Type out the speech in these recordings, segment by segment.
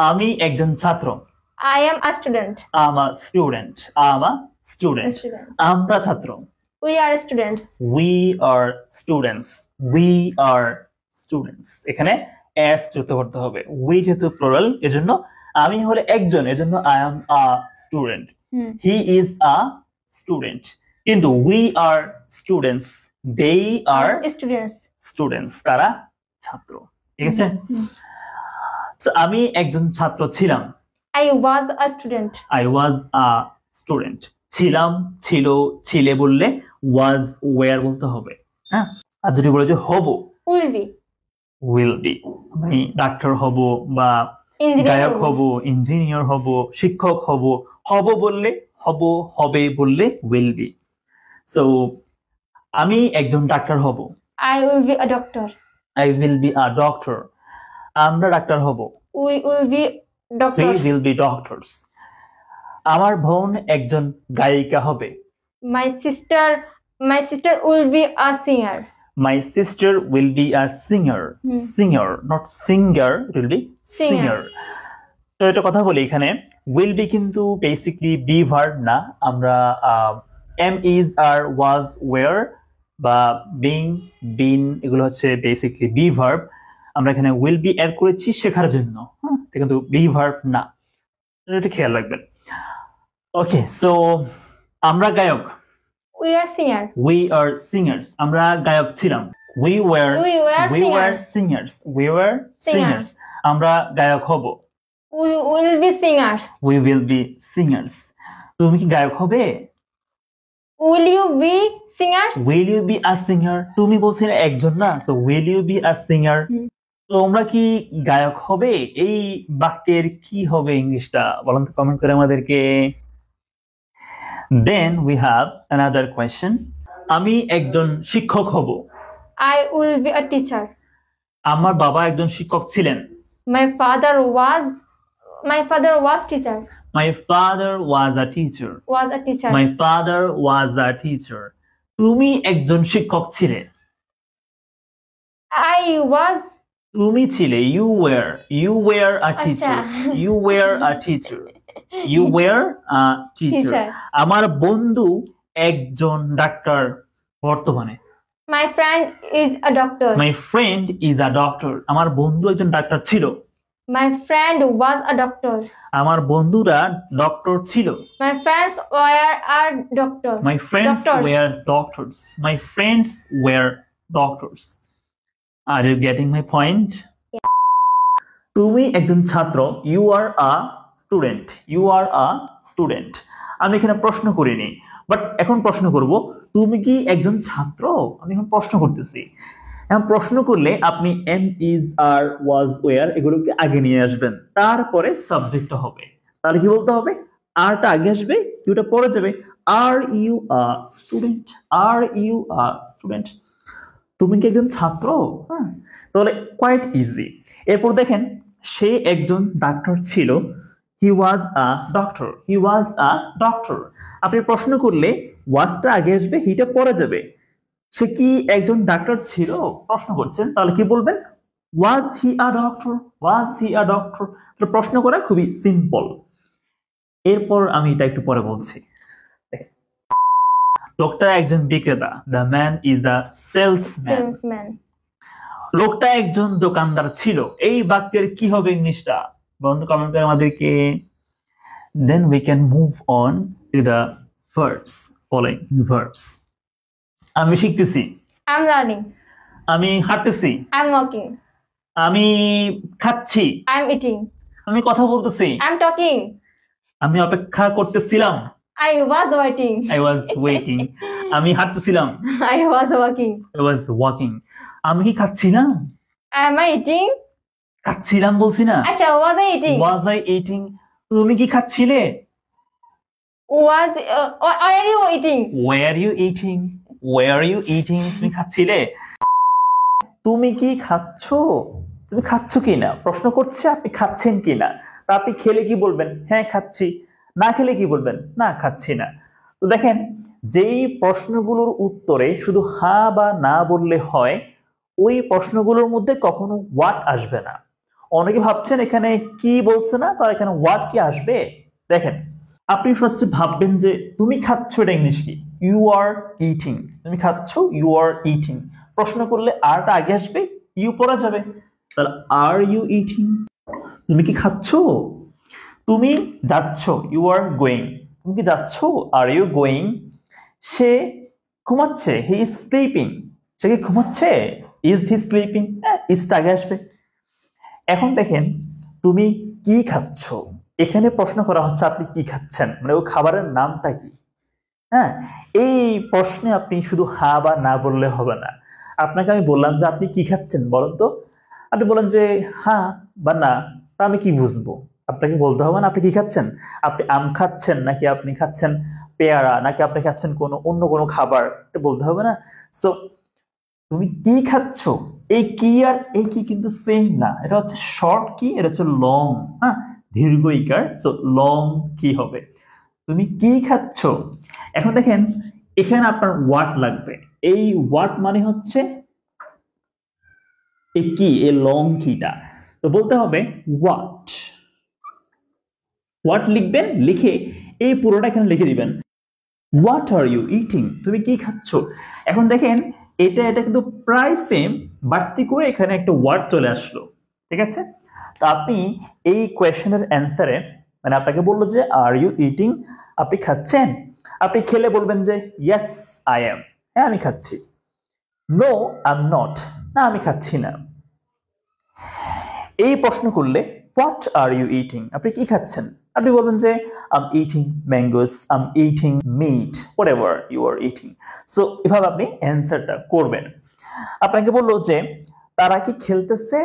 আমি একজন ছাত্র। I am a student. I'm a student. I'm a student. আমরা ছাত্র। We are students. We are students. We are students. এখানে s যুক্ত করতে হবে। we যেহেতু প্লুরাল এজন্য আমি হলে একজন এজন্য I am a student. He is a student. কিন্তু we are students. They are students. তারা ছাত্র। ঠিক আছে? আমি একজন ছাত্র ছিলাম। I was a student. I was a student. ছিলাম, ছিল, ছিলে বললে was were বলতে হবে। হ্যাঁ, আর যদি বলে যে হব will be আমি ডাক্তার হব বা গায়ক হব, ইঞ্জিনিয়ার হব, শিক্ষক হব। হব বললে হব, হবে বললে will be. So আমি একজন ডাক্তার হব। I will be a doctor. I will be a doctor. আমরা ডাক্তার হব। We will be doctors. We will be doctors. আমার বোন একজন গায়িকা হবে। My sister will be a singer. My sister will be a singer. Singer, not singer, it will be singer. তো এটা কথা বলি এখানে will be কিন্তু বেসিক্যালি be verb না, আমরা am is are was were বা being been এগুলো হচ্ছে বেসিক্যালি be verb। আমরা এখানে will be অ্যাড করেছি শেখার জন্য, এটা কিন্তু be verb না, এটা খেয়াল রাখবেন। ওকে, সো আমরা গায়ক। We are singer. We are singers. আমরা গায়ক ছিলাম। We were singers. We were singers. আমরা গায়ক হব। We will be singers. We will be singers. তুমি কি গায়ক হবে? Will you be singers? Will you be a singer? তুমি বলছিলে একজন না, so will you be a singer? তোমরা কি গায়ক হবে? এই বাক্যের কি হবে ইংলিশটা বলুন তো কমেন্ট করে আমাদেরকে। Then we have another question. আমি একজন শিক্ষক হব। I will be a teacher. আমার বাবা একজন শিক্ষক ছিলেন। My father was teacher. My father was a teacher. My father was a teacher. তুমি একজন শিক্ষক ছিলে। I was. তুমি ছিলে, you were a teacher. You were a teacher. You were a teacher. আমার বন্ধু একজন ডাক্তার বর্তমানে। My friend is a doctor. My friend is a doctor. আমার বন্ধু একজন ডাক্তার ছিল। My friend was a doctor. আমার বন্ধুরা ডক্টর ছিল। My friends were a doctor. My friends were doctors. My friends were doctors. Are you getting my point? Yeah. তুমি একজন ছাত্র, you are a student. You are a student. আমি এখানে প্রশ্ন করিনি, বাট এখন প্রশ্ন করব, তুমি কি একজন ছাত্র? আমি এখন প্রশ্ন করতেছি। এখন প্রশ্ন করলে আপনি am is are was were এগুলোকে আগে নিয়ে আসবেন, তারপরে সাবজেক্টটা হবে। তাহলে কি বলতে হবে? আরটা আগে আসবে, ইউটা পরে যাবে। Are you a student? Are you a student? তুমি কি একজন ছাত্র? তাহলে কোয়াইট ইজি। এরপর দেখেন, সে একজন ডাক্তার ছিল। He was a doctor. He was a doctor. আপনি প্রশ্ন করলে ওয়াজটা আগে আসবে, হিটা পরে যাবে। সে কি একজন ডাক্তার ছিল প্রশ্ন করছেন, তাহলে কি বলবেন? Was he a doctor? Was he a doctor? প্রশ্ন করা খুবই সিম্পল। এরপর আমি এটা একটু পরে বলছি। লোকটা একজন বিক্রেতা। The man is a salesman. লোকটা একজন দোকানদার ছিল। এই বাক্যের কি হবে ইংলিশটা বন্ধু কমেন্ট করে আমাদেরকে। Then we can move on to the verbs, following verbs. আমি শিখতেছি। I'm learning. আমি হাঁটতেছি। I'm walking. আমি খাচ্ছি। I'm eating. আমি কথা বলতেছি। I'm talking. আমি অপেক্ষা করতেছিলাম। I was waiting. I was waiting. আমি হাঁটতেছিলাম। I was walking. I was walking. আমি কি খাচ্ছিলাম? Am I eating? খাচ্ছিলাম বলছি না। আচ্ছা, was I eating? Was I eating? তুমি কি খাচ্ছিলে? Were you eating? Were you eating? Were you eating? তুমি খাচ্ছিলে? তুমি কি খাচ্ছো? তুমি খাচ্ছো কিনা প্রশ্ন করছে, আপনি খাচ্ছেন কিনা। তা আপনি খেলে কি বলবেন? হ্যাঁ খাচ্ছি। না খেলে কি বলবেন? না খাচ্ছি না। তো দেখেন, যেই প্রশ্নগুলোর উত্তরে শুধু হ্যাঁ বা না বললে হয়, ওই প্রশ্নগুলোর মধ্যে কখনো হোয়াট আসবে না। অনেকে ভাবছেন এখানে কি বলছে না, তো এখানে হোয়াট কি আসবে। দেখেন, আপনি ফার্স্টে ভাববেন যে তুমি খাচ্ছ, এটা ইংলিশ কি? You are eating. তুমি খাচ্ছ, ইউ আর ইটিং। প্রশ্ন করলে আরটা আগে আসবে, ইউ পড়া যাবে। তাহলে আর ইউ ইটিং? তুমি কি খাচ্ছ? তুমি যাচ্ছ, ইউ আর গোয়িং। তুমি কি যাচ্ছ, আর ইউ গোয়িং? সে ঘুমাচ্ছে, হি ইজ স্লিপিং। সে কি ঘুমাচ্ছে, ইজ হি স্লিপিং? ইজটা আগে আসবে। এখন দেখেন, তুমি কি খাচ্ছ, এখানে প্রশ্ন করা হচ্ছে আপনি কি খাচ্ছেন, মানে ওই খাবারের নামটা কি। হ্যাঁ, এই প্রশ্নে আপনি শুধু হা বা না বললে হবে না। আপনাকে আমি বললাম যে আপনি কি খাচ্ছেন বলেন তো, আপনি বলেন যে হ্যাঁ বা না, তা আমি কি বুঝবো? আপনাকে বলতে হবে না আপনি কি খাচ্ছেন। আপনি আম খাচ্ছেন, নাকি আপনি খাচ্ছেন পেয়ারা, নাকি আপনি খাচ্ছেন অন্য কোনো খাবার, এটা বলতে হবে না। সো তুমি কি খাচ্ছ, এই কি আর এই কি কিন্তু সেম না। এটা হচ্ছে শর্ট কি, এটা হচ্ছে লং। হ্যাঁ, দীর্ঘ ইকার। সো লং কি হবে, তুমি কি খাচ্ছ। এখন দেখেন, এখানে আপনার হোয়াট লাগবে। এই হোয়াট মানে হচ্ছে এই কি, এই লং কিটা। তো বলতে হবে হোয়াট। হোয়াট লিখবেন, লিখে এই পুরোটা এখানে লিখে দিবেন, হোয়াট আর ইউ ইটিং, তুমি কি খাচ্ছ। এখন দেখেন, এটা কিন্তু প্রায় সেম, বাড়তি করে এখানে একটা ওয়ার্ড চলে আসলো। ঠিক আছে, তো আপনি এই কোয়েশ্চেনের অ্যান্সারে, মানে আপনাকে বললো যে আর ইউ ইটিং, আপনি খাচ্ছেন, আপনি খেলে বলবেন যে ইয়েস আই এম, হ্যাঁ আমি খাচ্ছি। নো আই এম নট, না আমি খাচ্ছি না। এই প্রশ্ন করলে হোয়াট আর ইউ ইটিং, আপনি কি খাচ্ছেন, আপনি বলবেন যে I am eating mangoes, I am eating meat, whatever you are eating. So এভাবে আপনি অ্যান্সারটা করবেন। আপনাকে বললো যে তারা কি খেলতেছে,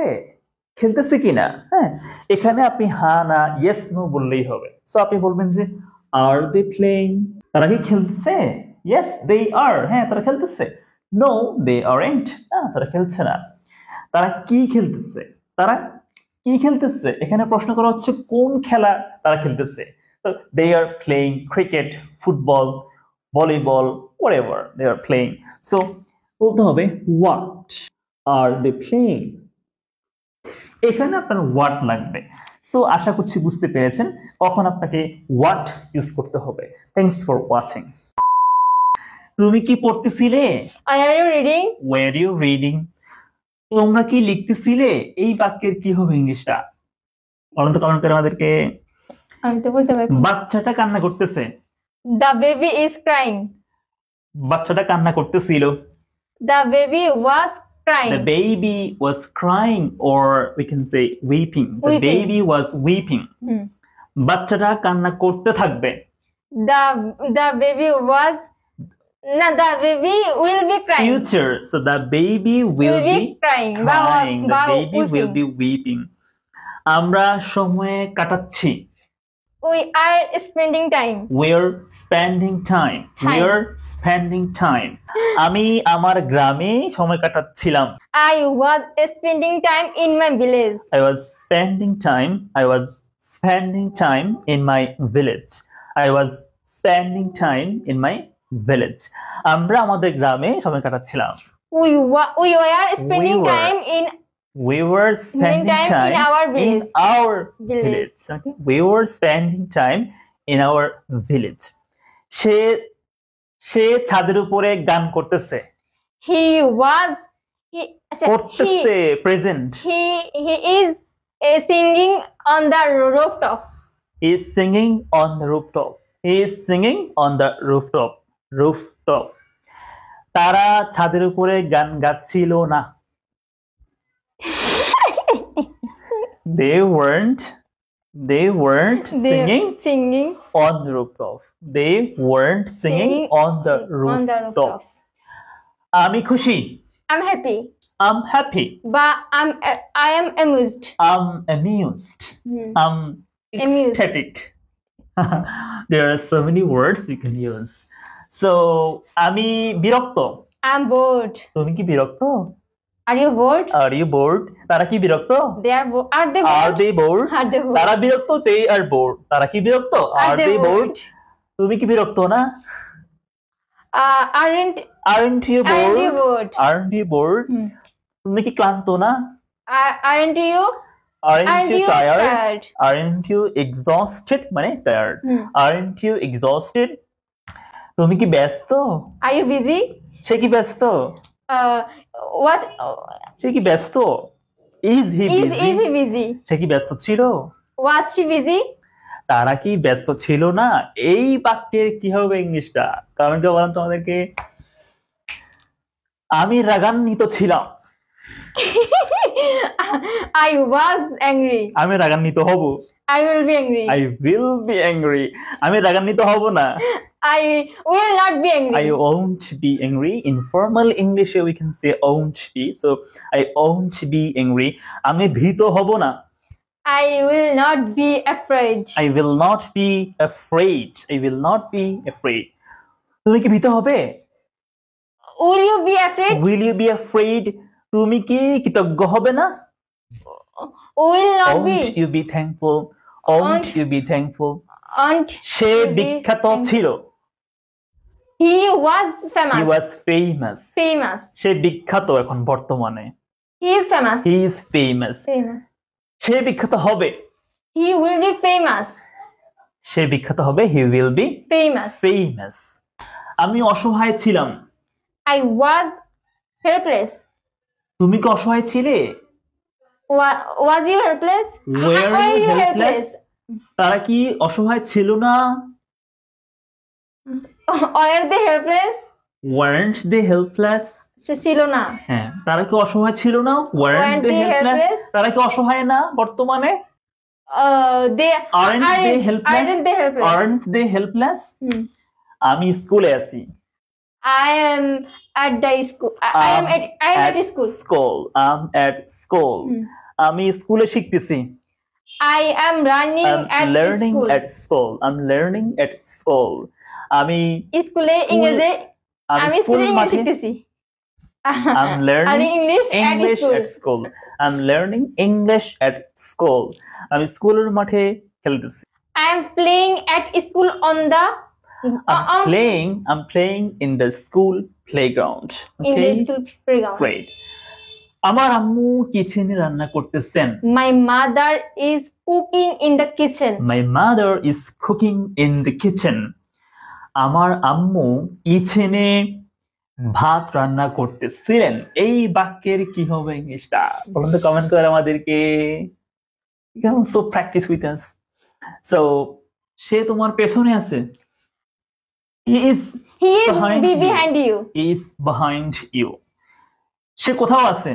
খেলতেছে কিনা। হ্যাঁ, এখানে আপনি হ্যাঁ না ইয়েস নো বললেই হবে। সো আপনি বলবেন যে আর দে প্লেইং, তারা কি খেলছে, ইয়েস দে আর, হ্যাঁ তারা খেলতেছে। নো দে আরন্ট, না তারা খেলছে না। তারা কি খেলতেছে, তারা কি খেলতেছে, এখানে প্রশ্ন করা হচ্ছে কোন খেলা তারা খেলতেছে। তো they are playing cricket, football, volleyball, whatever they are playing. So বলতে হবে হোয়াট আর দে প্লেইং। এখানে আপনার হোয়াট লাগবে। সো আশা করছি বুঝতে পেরেছেন কখন আপনাকে হোয়াট ইউজ করতে হবে। Thanks for watching. তুমি কি পড়তেছিলে, Are you reading? Were you reading. তোমরা কি লিখতেছিলে, এই বাক্যের কি হবে ইংলিশটা বলেন তো কমেন্ট করে আমাদেরকে। আমি তো বলতে পারি। বাচ্চাটা কান্না করতেছে, The baby is crying. বাচ্চাটা কান্না করতেছিল, The baby was crying. the baby was crying, or we can say weeping. The Weeping. baby was weeping. বাচ্চাটা কান্না করতে থাকবে। The baby was, no, the baby will be crying. Future, so the baby will be crying. crying. The Wow, baby will be weeping. আমরা সময় কাটাচ্ছি, We are spending time. we're spending time. We're spending time. আমি আমার গ্রামে সময় কাটাচ্ছিলাম। I was spending time in my village. I was spending time in my village. I was spending time in my village. আমরা আমাদের গ্রামে সময় কাটাচ্ছিলাম। We were spending time in We were spending time in our village. in our village. Okay? We were spending time in our village. সে ছাদের উপরে গান করতেছে। করতেছে present. He is singing on the rooftop. He is singing on the rooftop. He is singing on the rooftop. Rooftop. তারা ছাদের উপরে গান গাচ্ছিল না। They weren't singing on the rooftop. They weren't singing on the rooftop. আমি খুশি। I'm happy. I'm happy. But I am amused. I'm amused. I'm ecstatic. There are so many words you can use. So আমি বিরক্ত। I'm bored. তুমি কি বিরক্ত? Are you bored? Are you bored? তারা কি বিরক্ত? They are bored. Are they bored? Are they bored? Are they bored? তারা বিরক্ত, they are bored. তারা কি বিরক্ত? Are they bored? তুমি কি বিরক্ত না? Aren't you bored? Aren't you bored? Aren't you bored? তুমি কি ক্লান্ত না? Aren't you? Aren't you tired? tired? Aren't you exhausted? মানে tired. Aren't you exhausted? তুমি কি ব্যস্ত? Are you busy? সে কি ব্যস্ত? What? সে কি ব্যস্ত? Is he busy? Is he busy? সে কি ব্যস্ত ছিল? Was she busy? তারা কি ব্যস্ত ছিল না? এই বাক্যের কি হবে ইংলিশটা? কমেন্টে বলেন তো আমাদেরকে। আমি রাগান্বিত ছিলাম। I was angry. আমি রাগান্বিত হব। I will be angry. I will be angry. আমি রাগান্বিত হব না। I will not be angry. I won't be angry. In formal English we can say won't be. So I won't be angry. আমি ভীত হব না। I will not be afraid. I will not be afraid. I will not be afraid. তুমি কি ভীত হবে? Will you be afraid? Will you be afraid? তুমি কি কৃতজ্ঞ হবে না? Will not be. Won't you be thankful? Won't you be thankful? Aren't say you be বিখ্যাত thankful? ছিল। He was famous. He was famous. Famous. সে বিখ্যাত এখন বর্তমানে। He is famous. He is famous. Famous. সে বিখ্যাত হবে। He will be famous. সে বিখ্যাত হবে। He will be Famous. famous. আমি অসহায় ছিলাম। I was helpless. তুমি কি অসহায় ছিলে? Was you helpless? Were Were you you helpless? তারা কি অসহায় ছিল না? Or are they helpless? Weren't they helpless? সে ছিল না। হ্যাঁ, তারা কি অসহায় ছিল না? Weren't they helpless? তারা কি অসহায় না বর্তমানে? They Aren't they helpless? Aren't they helpless? Aren't they helpless? আমি স্কুলে আছি। I am at the school. I am at school. School. I'm at school. আমি স্কুলে শিখতেছি। I am running I'm at learning school. at school. I'm learning at school. আমি স্কুলে ইংরেজি আমি স্কুলে ইংলিশ শিখতেছি। I'm learning English at school. I'm learning English at school. আমি স্কুলের মাঠে খেলতেছি। I am playing at school on the I'm playing in the school playground. in Okay? the school playground. Great. আমার আম্মু কিচেনে রান্না করতেছেন। My mother is cooking in the kitchen. My mother is cooking in the kitchen. আমার আম্মু কিচেনে ভাত রান্না করতেছিলেন। এই বাক্যের কি হবে ইংলিশটা? বলুন তো কমেন্ট করে আমাদেরকে। You can also practice with us. So সে তোমার পেছনে আছে। He is behind you. He is behind you. সে কোথাও আছে।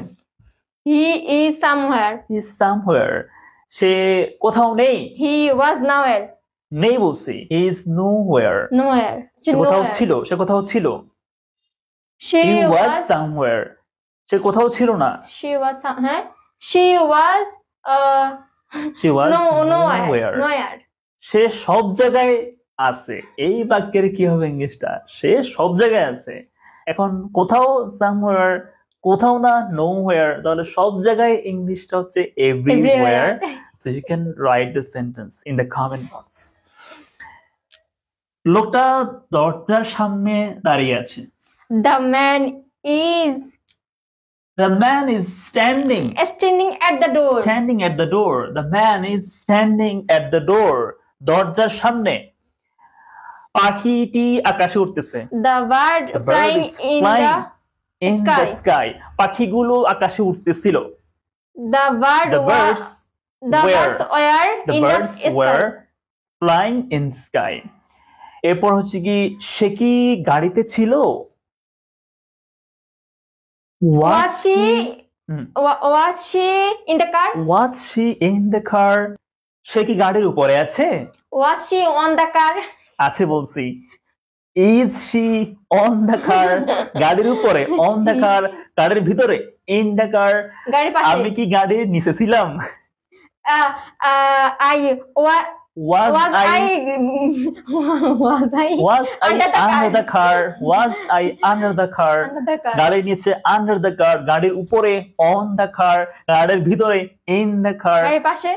He is somewhere. He is somewhere. সে কোথাও নেই। He was nowhere. নেই বলছি। He is nowhere. Nowhere. সে কোথাও ছিল। সে কোথাও ছিল। She He was was somewhere. সে কোথাও ছিল না। She was She was She was nowhere. সে সব জায়গায় আছে। এই বাক্যের কি হবে ইংলিশটা? সে সব জায়গায় আছে। এখন কোথাও somewhere, কোথাও না nowhere, তাহলে সব জায়গায় ইংলিশটা হচ্ছে everywhere. So you can write the sentence in the comment box. লোকটা দরজার সামনে দাঁড়িয়ে আছে। The man is standing at the door. Standing at the door. The man is standing at the door. দরজার সামনে। পাখিটি আকাশে উঠতেছে। The bird flying in the sky. পাখিগুলো আকাশে উঠতেছিল। The birds were flying in the sky. এরপর হচ্ছে কি সে কি গাড়িতে ছিল? Was she in the car? Was she in the car? সে কি গাড়ির উপরে আছে? Was she on the car? আছে বলছি। Is she on the car? গাড়ির উপরে on the car, গাড়ির ভিতরে in the car. গাড়ির পাশে। আমি কি গাড়ির নিচে ছিলাম? Was I under the car? Was I under the car? গাড়ির নিচে under the car, গাড়ির উপরে on the car, গাড়ির ভিতরে in the car. গাড়ির পাশে।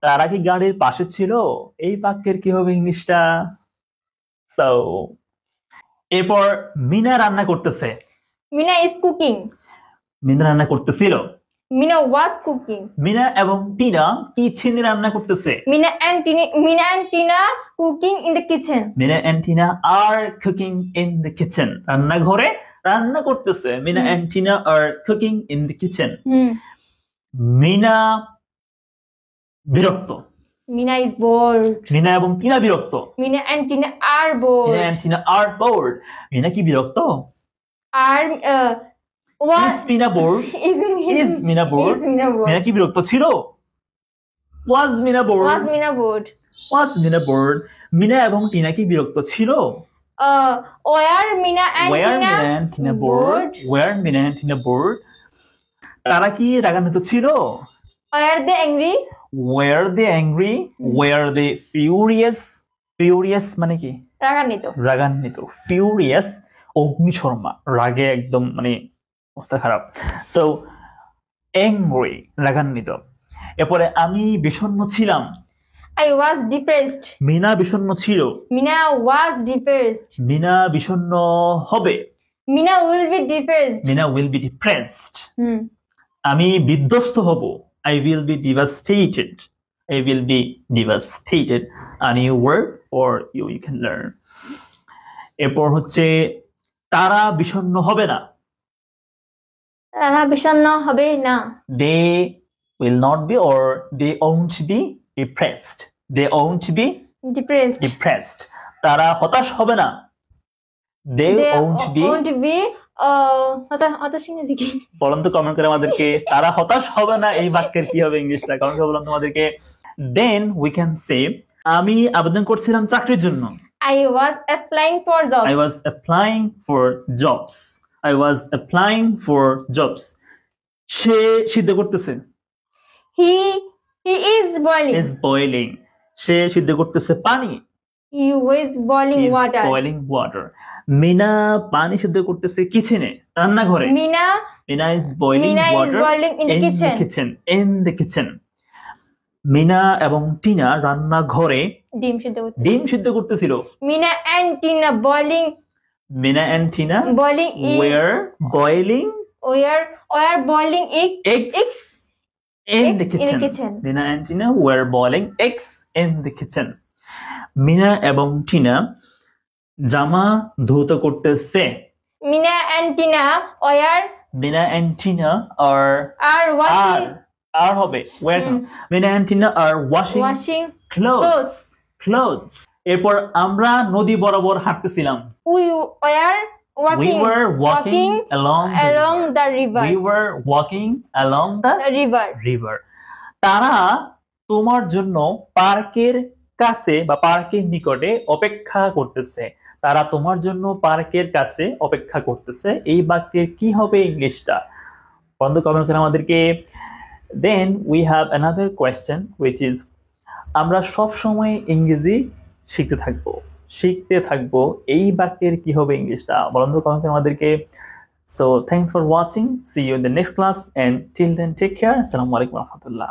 তারা কি গাড়ির পাশে ছিল? এই বাক্যের কি হবে ইংলিশটা? So এরপর মিনা রান্না করতেছে। Mina is cooking. মিনা রান্না করতেছিল। Mina was cooking. মিনা এবং টিনা কিচেনে রান্না করতেছে। Mina and Tina cooking in the kitchen. Mina and Tina are cooking in the kitchen, রান্নাঘরে রান্না করতেছে। Mina and Tina are cooking in the kitchen. Mina বিরক্ত। Mina is bored. মিনা এবং টিনা বিরক্ত। Mina and Tina are Mina bored. And Tina are bored. Mina কি বিরক্ত? Are was is Mina bored? is is Mina bored? is Mina bored? Mina কি বিরক্ত ছিল? Was Mina bored? Was Mina bored? Was Mina bored? Mina এবং টিনা কি বিরক্ত ছিল? Were Mina and Were Tina Mina and Tina bored? Were Mina and Tina bored? তারা কি রাগান্বিত ছিল? Were they angry? Were they angry? Were they furious? Furious মানে কি? রাগান্বিত। রাগান্বিত। Furious অগ্নিশর্মা, রাগে একদম মানে অবস্থা খারাপ। So angry রাগান্বিত। এরপরে আমি বিষণ্ণ ছিলাম। I was depressed. মিনা বিষণ্ণ ছিল। Mina was depressed. মিনা বিষণ্ণ হবে। Mina will be depressed. Mina will be depressed. আমি বিধ্বস্ত হব। I will be devastated. I will be devastated. A new word or you can learn. এরপর হচ্ছে তারা বিষণ্ণ হবে না। তারা বিষণ্ণ হবে না। They will not be or they won't be depressed. They won't be Depressed. depressed. তারা হতাশ হবে না। They won't be হতাশ ইংরেজি কি? বলুন তো কমেন্ট করে আমাদেরকে, তারা হতাশ হবে না এই বাক্যের কি হবে ইংলিশটা কমেন্ট করে বলুন তোমাদেরকে। Then we can say আমি আবেদন করছিলাম চাকরির জন্য। I was applying for jobs. I was applying for jobs. I was applying for jobs. সে সিদ্ধ করতেছে। He is boiling. Is boiling. সে সিদ্ধ করতেছে পানি। He is boiling Is water. boiling water. Mina পানি সিদ্ধ করতেছে কিচেনে, রান্নাঘরে। Mina is boiling is water boiling in the kitchen. In the kitchen. Mina এবং টিনা রান্নাঘরে ডিম সিদ্ধ করতে। ডিম সিদ্ধ করতেছিল। Mina and Tina boiling. Mina and Tina Boiling were boiling eggs in the kitchen. Mina and Tina were boiling eggs in the kitchen. Mina এবং টিনা জামা ধৌত করতেছে। Mina and Tina Mina and Tina are washing. আর হবে where Mina and Tina are washing clothes. এরপর আমরা নদী বরাবর হাঁটতেছিলাম। We were walking along the river. We were walking along the river. তারা তোমার জন্য পার্কের কাছে বা পার্কের নিকটে অপেক্ষা করতেছে। তারা তোমার জন্য পার্কের কাছে অপেক্ষা করতেছে। এই বাক্যের কি হবে ইংলিশটা? বন্ধু কমেন্ট করে আমাদেরকে। Then we have another question which is আমরা সব সময় ইংরেজি শিখতে থাকবো এই বাক্যের কি হবে ইংলিশটা? বন্ধু কমেন্ট করে আমাদেরকে। So thanks for watching. See you in the next class and till then take care. Assalamu alaikum warahmatullah.